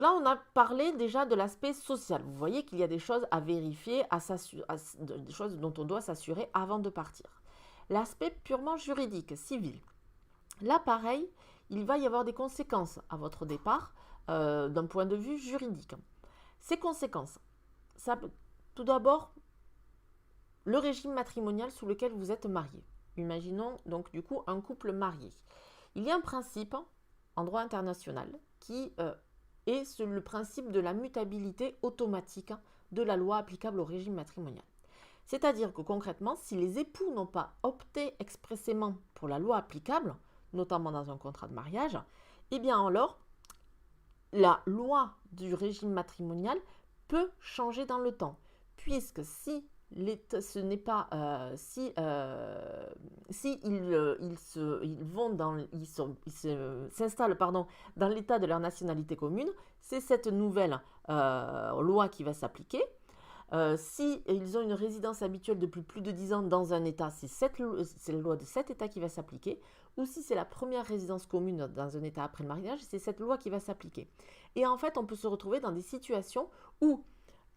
là, on a parlé déjà de l'aspect social. Vous voyez qu'il y a des choses à vérifier, des choses dont on doit s'assurer avant de partir. L'aspect purement juridique, civil. Là, pareil, il va y avoir des conséquences à votre départ d'un point de vue juridique. Ces conséquences, ça, tout d'abord, le régime matrimonial sous lequel vous êtes marié. Imaginons donc du coup un couple marié. Il y a un principe en droit international qui est le principe de la mutabilité automatique de la loi applicable au régime matrimonial. C'est-à-dire que concrètement, si les époux n'ont pas opté expressément pour la loi applicable, notamment dans un contrat de mariage, eh bien alors, la loi du régime matrimonial peut changer dans le temps, puisque si ce n'est pas si s'installent dans l'état de leur nationalité commune, c'est cette nouvelle loi qui va s'appliquer. Si ils ont une résidence habituelle depuis plus de 10 ans dans un État, c'est la loi de cet État qui va s'appliquer. Ou si c'est la première résidence commune dans un État après le mariage, c'est cette loi qui va s'appliquer. Et en fait, on peut se retrouver dans des situations où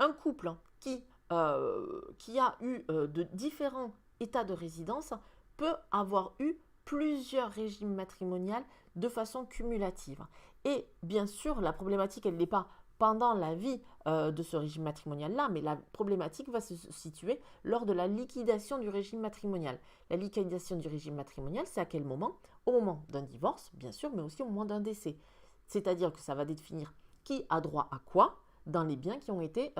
un couple qui a eu de différents états de résidence peut avoir eu plusieurs régimes matrimoniaux de façon cumulative. Et bien sûr, la problématique, elle n'est pas pendant la vie de ce régime matrimonial-là, mais la problématique va se situer lors de la liquidation du régime matrimonial. La liquidation du régime matrimonial, c'est à quel moment? Au moment d'un divorce, bien sûr, mais aussi au moment d'un décès. C'est-à-dire que ça va définir qui a droit à quoi dans les biens qui ont été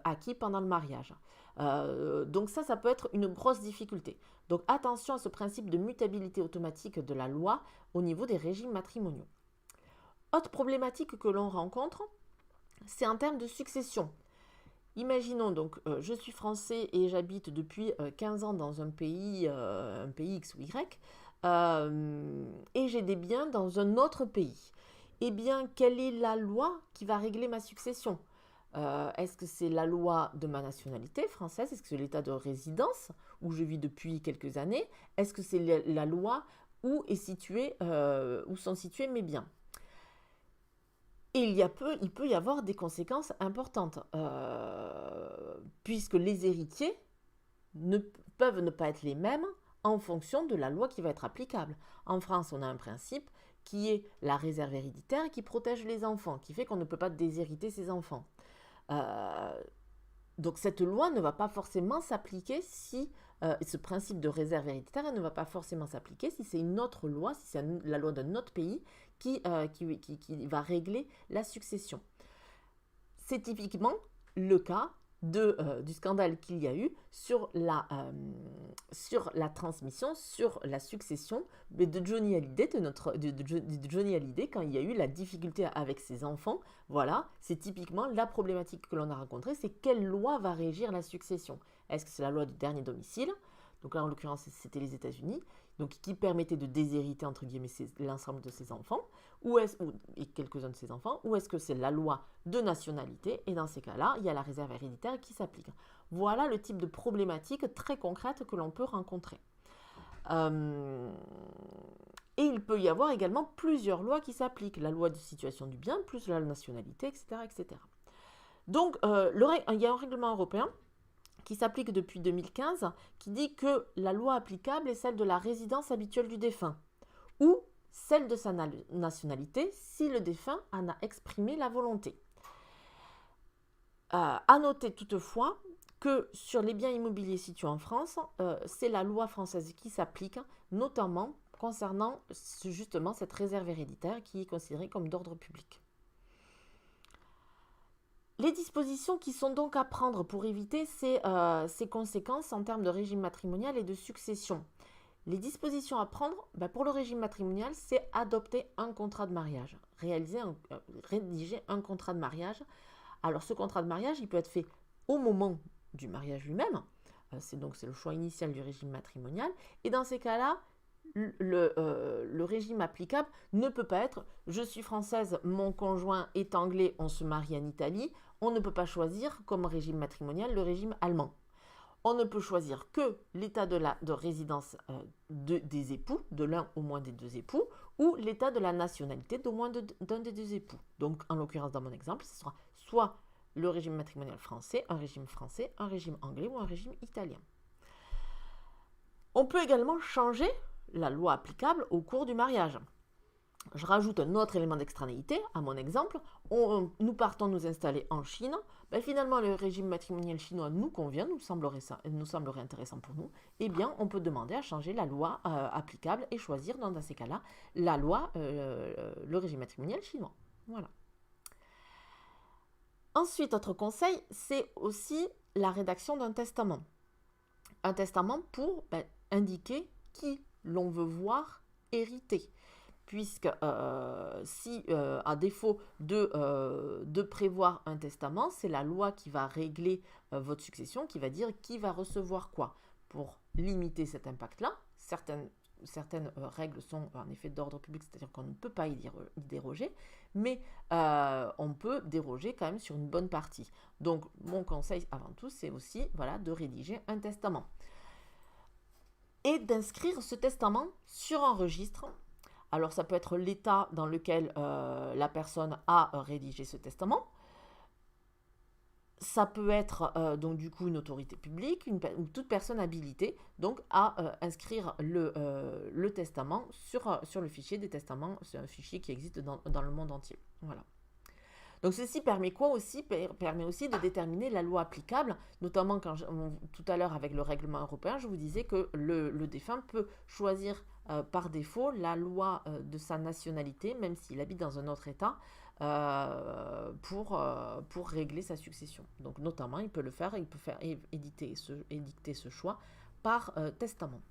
acquis pendant le mariage. Donc ça peut être une grosse difficulté. Donc attention à ce principe de mutabilité automatique de la loi au niveau des régimes matrimoniaux. Autre problématique que l'on rencontre, c'est en termes de succession. Imaginons donc, je suis français et j'habite depuis 15 ans dans un pays X ou Y, et j'ai des biens dans un autre pays. Eh bien, quelle est la loi qui va régler ma succession? Est-ce que c'est la loi de ma nationalité française? Est-ce que c'est l'état de résidence où je vis depuis quelques années? Est-ce que c'est la loi où sont situés mes biens? Et il peut y avoir des conséquences importantes, puisque les héritiers peuvent ne pas être les mêmes en fonction de la loi qui va être applicable. En France, on a un principe qui est la réserve héréditaire qui protège les enfants, qui fait qu'on ne peut pas déshériter ses enfants. Donc cette loi ne va pas forcément s'appliquer si ce principe de réserve héréditaire ne va pas forcément s'appliquer si c'est une autre loi, si c'est la loi d'un autre pays qui va régler la succession. C'est typiquement le cas du scandale qu'il y a eu sur la transmission, sur la succession de Johnny Hallyday, de Johnny Hallyday, quand il y a eu la difficulté avec ses enfants. Voilà, c'est typiquement la problématique que l'on a rencontrée, c'est quelle loi va régir la succession? Est-ce que c'est la loi du dernier domicile? Donc là, en l'occurrence, c'était les États-Unis, donc qui permettait de déshériter, entre guillemets, l'ensemble de ses enfants, et quelques-uns de ses enfants, ou est-ce que c'est la loi de nationalité? Et dans ces cas-là, il y a la réserve héréditaire qui s'applique. Voilà le type de problématique très concrète que l'on peut rencontrer. Et il peut y avoir également plusieurs lois qui s'appliquent. La loi de situation du bien, plus la nationalité, etc. etc. Donc, il y a un règlement européen qui s'applique depuis 2015, qui dit que la loi applicable est celle de la résidence habituelle du défunt, ou celle de sa nationalité, si le défunt en a exprimé la volonté. À noter toutefois que sur les biens immobiliers situés en France, c'est la loi française qui s'applique, notamment concernant justement cette réserve héréditaire qui est considérée comme d'ordre public. Les dispositions qui sont donc à prendre pour éviter ces conséquences en termes de régime matrimonial et de succession. Les dispositions à prendre pour le régime matrimonial, c'est adopter un contrat de mariage, rédiger un contrat de mariage. Alors ce contrat de mariage, il peut être fait au moment du mariage lui-même, c'est le choix initial du régime matrimonial, et dans ces cas-là, le régime applicable ne peut pas être « je suis française, mon conjoint est anglais, on se marie en Italie », on ne peut pas choisir comme régime matrimonial le régime allemand. On ne peut choisir que l'état de résidence des époux, de l'un au moins des deux époux, ou l'état de la nationalité d'au moins d'un des deux époux. Donc, en l'occurrence, dans mon exemple, ce sera soit le régime matrimonial français, un régime anglais ou un régime italien. On peut également changer la loi applicable au cours du mariage. Je rajoute un autre élément d'extranéité à mon exemple. Nous partons nous installer en Chine. Finalement, le régime matrimonial chinois nous convient, nous semblerait intéressant pour nous. Eh bien, on peut demander à changer la loi applicable et choisir, dans ces cas-là, la loi, le régime matrimonial chinois. Voilà. Ensuite, autre conseil, c'est aussi la rédaction d'un testament. Un testament pour indiquer qui l'on veut voir hériter. Puisque si, à défaut de prévoir un testament, c'est la loi qui va régler votre succession, qui va dire qui va recevoir quoi. Pour limiter cet impact-là, certaines règles sont en effet d'ordre public, c'est-à-dire qu'on ne peut pas y déroger, mais on peut déroger quand même sur une bonne partie. Donc, mon conseil avant tout, c'est aussi de rédiger un testament. Et d'inscrire ce testament sur un registre. Alors, ça peut être l'état dans lequel la personne a rédigé ce testament. Ça peut être donc du coup une autorité publique ou toute personne habilitée donc à inscrire le testament sur le fichier des testaments. C'est un fichier qui existe dans le monde entier. Voilà. Donc ceci permet quoi aussi? Permet aussi de déterminer la loi applicable, notamment tout à l'heure avec le règlement européen, je vous disais que le défunt peut choisir par défaut la loi de sa nationalité, même s'il habite dans un autre État, pour régler sa succession. Donc notamment, il peut le faire, il peut faire édicter ce choix par testament.